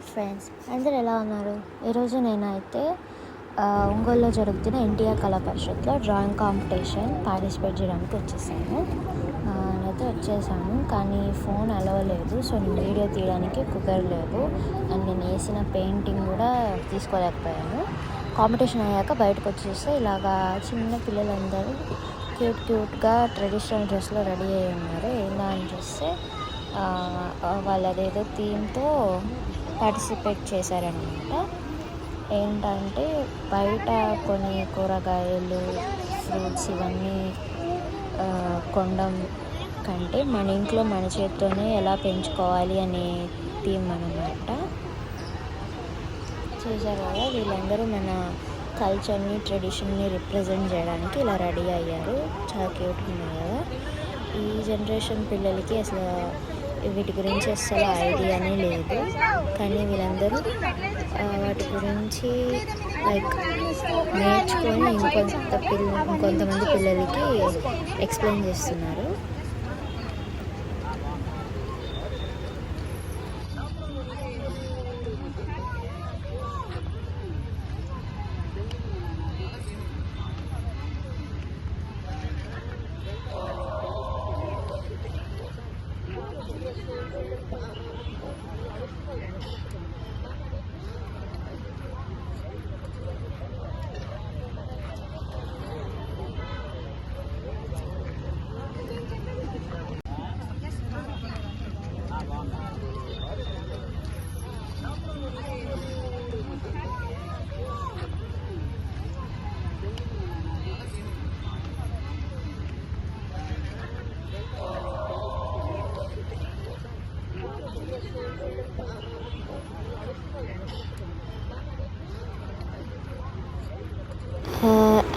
Friends, అందరు ఎలా ఉన్నారు? ఈరోజు నేనైతే ఒంగోలులో జరుగుతున్న ఎన్టీఆర్ కళా పరిషత్లో డ్రాయింగ్ కాంపిటీషన్ పార్టిసిపేట్ చేయడానికి నేనైతే వచ్చేసాను. కానీ ఫోన్ అలవలేదు, సో నేను వీడియో తీయడానికి కుదరలేదు. అండ్ నేను వేసిన పెయింటింగ్ కూడా తీసుకోలేకపోయాను. కాంపిటీషన్ అయ్యాక బయటకు వచ్చేస్తే ఇలాగా చిన్న పిల్లలందరూ క్యూట్గా ట్రెడిషనల్ డ్రెస్లో రెడీ అయ్యి ఉన్నారు. ఏందా అని చూస్తే వాళ్ళదేదో థీమ్తో పార్టిసిపేట్ చేశారనమాట. ఏంటంటే బయట కొన్ని కూరగాయలు, ఫ్రూట్స్ ఇవన్నీ కొనడం కంటే మన ఇంట్లో మన చేత్తోనే ఎలా పెంచుకోవాలి అనే థీమ్ అనమాట. చేశారు కదా, వీళ్ళందరూ మన కల్చర్ని, ట్రెడిషన్ని రిప్రజెంట్ చేయడానికి ఇలా రెడీ అయ్యారు. చాలా క్యూట్గా ఉన్నాయి కదా. ఈ జనరేషన్ పిల్లలకి అసలు వీటి గురించి అసలు ఐడియానే లేదు. కానీ వీళ్ళందరూ వాటి గురించి నేర్చుకొని ఇంకొంతమంది పిల్లలకి ఎక్స్ప్లెయిన్ చేస్తున్నారు.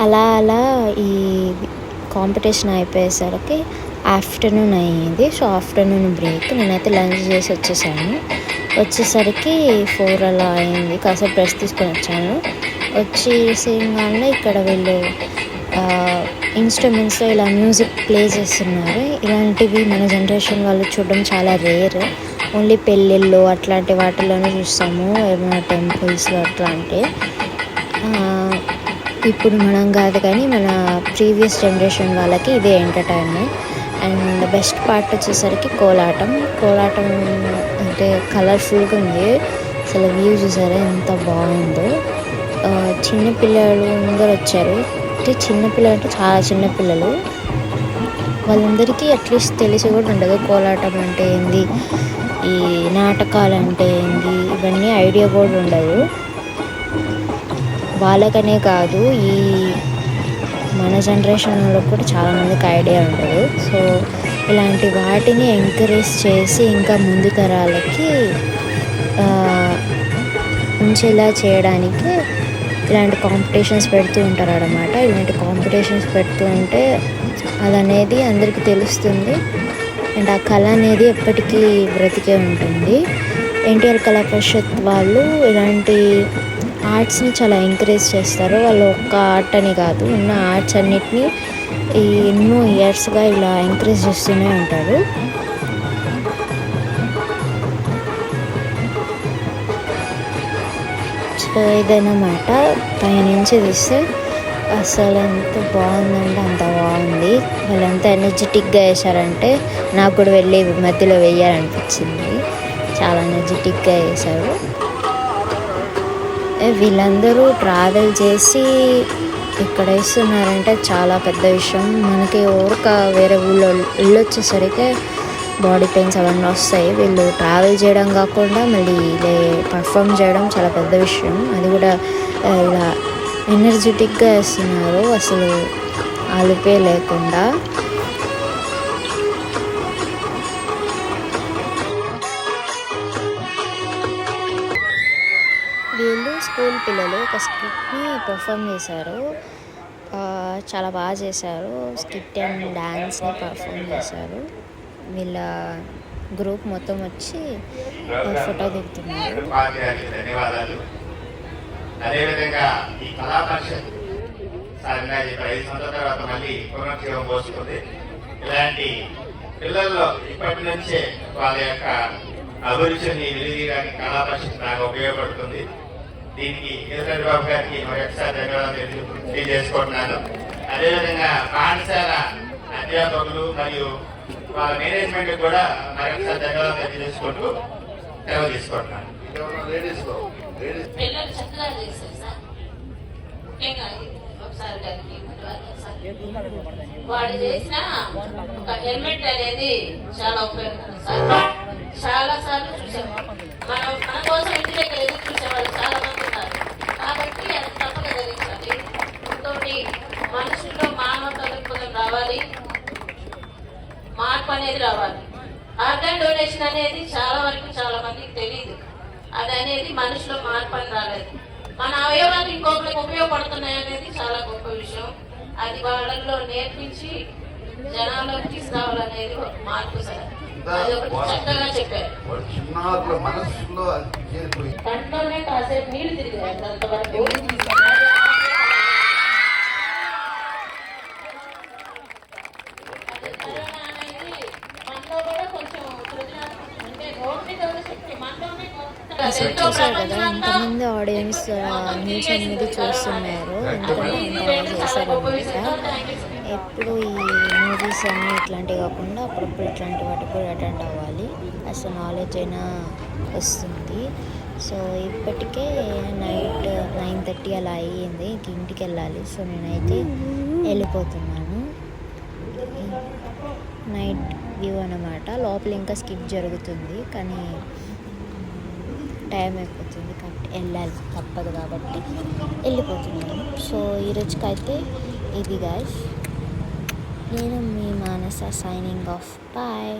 అలా ఈ కాంపిటీషన్ అయిపోయేసరికి ఆఫ్టర్నూన్ అయ్యింది. సో ఆఫ్టర్నూన్ బ్రేక్, నేనైతే లంచ్ చేసి వచ్చేసరికి 4 అలా అయింది. కాసేపు రెస్ట్ తీసుకొని వచ్చాను. వచ్చేసేగానే ఇక్కడ వీళ్ళు ఇన్స్ట్రుమెంట్స్తో ఇలా మ్యూజిక్ ప్లే చేస్తున్నారు. ఇలాంటివి మన జనరేషన్ వాళ్ళు చూడడం చాలా రేర్. ఓన్లీ పెళ్ళిళ్ళు అట్లాంటి వాటిలోనే చూస్తాము, ఏమైనా టెంపుల్స్లో అట్లాంటివి. ఇప్పుడు మనం కాదు కానీ మన ప్రీవియస్ జనరేషన్ వాళ్ళకి ఇదే ఎంటర్టైన్మెంట్. అండ్ బెస్ట్ పార్ట్ వచ్చేసరికి కోలాటం అంటే కలర్ఫుల్గా ఉంది. అసలు వ్యూ చూసారా ఎంత బాగుందో. చిన్నపిల్లలు అందరూ వచ్చారు. చిన్నపిల్లలు అంటే చాలా చిన్నపిల్లలు. వాళ్ళందరికీ అట్లీస్ట్ తెలిసి కూడా ఉండదు కోలాటం అంటే ఏంది, ఈ నాటకాలు అంటే ఏంది, ఇవన్నీ ఐడియా కూడా ఉండదు. వాళ్ళకనే కాదు, ఈ మన జనరేషన్లో కూడా చాలామందికి ఐడియా ఉండదు. సో ఇలాంటి వాటిని ఎంకరేజ్ చేసి ఇంకా ముందు తరాలకి ఉంచేలా చేయడానికి ఇలాంటి కాంపిటీషన్స్ పెడుతూ ఉంటారు అన్నమాట. ఇలాంటి కాంపిటీషన్స్ పెడుతూ ఉంటే అదనేది అందరికీ తెలుస్తుంది. అండ్ ఆ కళ అనేది ఎప్పటికీ బ్రతికే ఉంటుంది. ఎన్టీఆర్ కళా పరిషత్ వాళ్ళు ఇలాంటి ఆర్ట్స్ని చాలా ఎంకరేజ్ చేస్తారు. వాళ్ళు ఒక్క ఆర్ట్ అని కాదు, ఉన్న ఆర్ట్స్ అన్నిటినీ ఎన్నో ఇయర్స్గా ఇలా ఎంకరేజ్ చేస్తూనే ఉంటారు. సో ఇదన్నమాట, పైనుంచి తీస్తే అసలు ఎంత బాగుందంటే అంత బాగుంది. వాళ్ళు ఎంత ఎనర్జెటిక్గా వేశారంటే నాకు కూడా వెళ్ళి మధ్యలో వేయాలనిపించింది. చాలా ఎనర్జెటిక్గా వేశారు. వీళ్ళందరూ ట్రావెల్ చేసి ఇక్కడ వేస్తున్నారంటే చాలా పెద్ద విషయం. మనకి వేరే ఊళ్ళో వెళ్ళొచ్చేసరికి బాడీ పెయిన్స్ అవన్నీ వస్తాయి. వీళ్ళు ట్రావెల్ చేయడం కాకుండా మళ్ళీ పర్ఫామ్ చేయడం చాలా పెద్ద విషయం. అది కూడా ఇలా ఎనర్జెటిక్గా వేస్తున్నారు, అసలు అలుపే లేకుండా. వీళ్ళు స్కూల్ పిల్లలు ఒక స్కిట్ని పర్ఫామ్ చేశారు. చాలా బాగా చేశారు. స్కిట్ అండ్ డ్యాన్స్ని పర్ఫామ్ చేశారు. వీళ్ళ గ్రూప్ మొత్తం వచ్చి ఫోటో దిగుతున్నారు. ధన్యవాదాలు. అదేవిధంగా ఈ కళా పరిషత్ 5 సంవత్సరాల తర్వాత మళ్ళీ పునర్జీవం పోస్తుంది. ఇలాంటి పిల్లల్లో ఇప్పటి నుంచే వాళ్ళ యొక్క అభిరుచిని వెలిగియడానికి కళా పరిషత్ బాగా ఉపయోగపడుతుంది. దీనికి ఎదురెడ్డి బాబు గారికి మరొకసారి ధన్యవాదాలు తెలియజేసుకుంటున్నాను. అదేవిధంగా పాఠశాల అధ్యాపకులు మరియు వాళ్ళ మేనేజ్మెంట్ కూడా మరొకసారి ధన్యవాదాలు తెలియజేసుకుంటూ సెలవు తీసుకుంటున్నాను. పిల్లలు చక్కగా చేశారు సార్. ముఖ్యంగా ఒకసారి గారికి ధన్యవాదాలు సార్. వాడు చేసిన ఒక హెల్మెట్ అనేది చాలా ఉపయోగపడుతుంది సార్. చాలా సార్లు చూసాం మనం, మన కోసం ఇంటి దగ్గర ఎదురు చూసేవాళ్ళు చాలా మంది ఉన్నారు. కాబట్టి అది తప్పక ధరించాలి. ఇంకోటి మనుషుల్లో మానవ దృక్పథం రావాలి, మార్పు అనేది రావాలి. ఆర్గాన్ డొనేషన్ అనేది చాలా వరకు చాలా మందికి తెలియదు. అది అనేది మనిషిలో మార్పు అని రాలేదు. మన అవయవాలు ఇంకొకరికి ఉపయోగపడుతున్నాయి అనేది చాలా గొప్ప విషయం. అది వాళ్ళల్లో నేర్పించి జనాల్లోకి తీసుకురావాలనేది ఒక మార్పు సార్. అది ఒకటి చక్కగా చెప్పారు. కంట్లోనే కాసేపు నీళ్లు తిరిగారు అంతవరకు. చూసారు కదా ఎంతమంది ఆడియన్స్ న్యూస్ అనేది చూస్తున్నారు, ఎందుకంటే ఎంత చేశారనమాట. ఎప్పుడు ఈ మూవీస్ అన్నీ ఇట్లాంటివి కాకుండా అప్పుడప్పుడు ఇట్లాంటి వాటికి కూడా అటెండ్ అవ్వాలి, అసలు నాలెడ్జ్ అయినా వస్తుంది. సో ఇప్పటికే నైట్ 9:30 అలా అయ్యింది, ఇంటికి వెళ్ళాలి. సో నేనైతే వెళ్ళిపోతున్నాను. నైట్ వ్యూ అన్నమాట. లోపల ఇంకా స్కిప్ జరుగుతుంది కానీ టైం అయిపోతుంది కాబట్టి వెళ్ళాలి, తప్పదు కాబట్టి వెళ్ళిపోతున్నాను. సో ఈరోజుకైతే ఇది గైస్, నేను మీ మానస సైనింగ్ ఆఫ్. బాయ్.